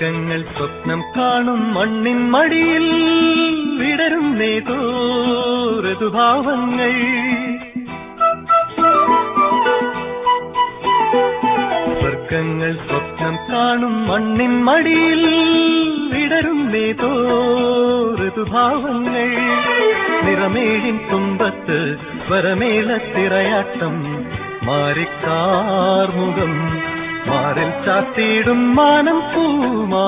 വർഗങ്ങൾ സ്വപ്നം കാണും മണ്ണിൻ മടിയിൽ വിടരും ഋതുഭാവങ്ങൾ. വർഗങ്ങൾ സ്വപ്നം കാണും മണ്ണിൻ മടിയിൽ വിടരും ഋതുഭാവങ്ങൾ. നിറമേഴിൻ തുമ്പത്ത് സ്വരമേളത്തിറയാട്ടം മാറിക്കാർമുഖം മാറിൽ ചാത്തിയിടും മാനം പൂമാ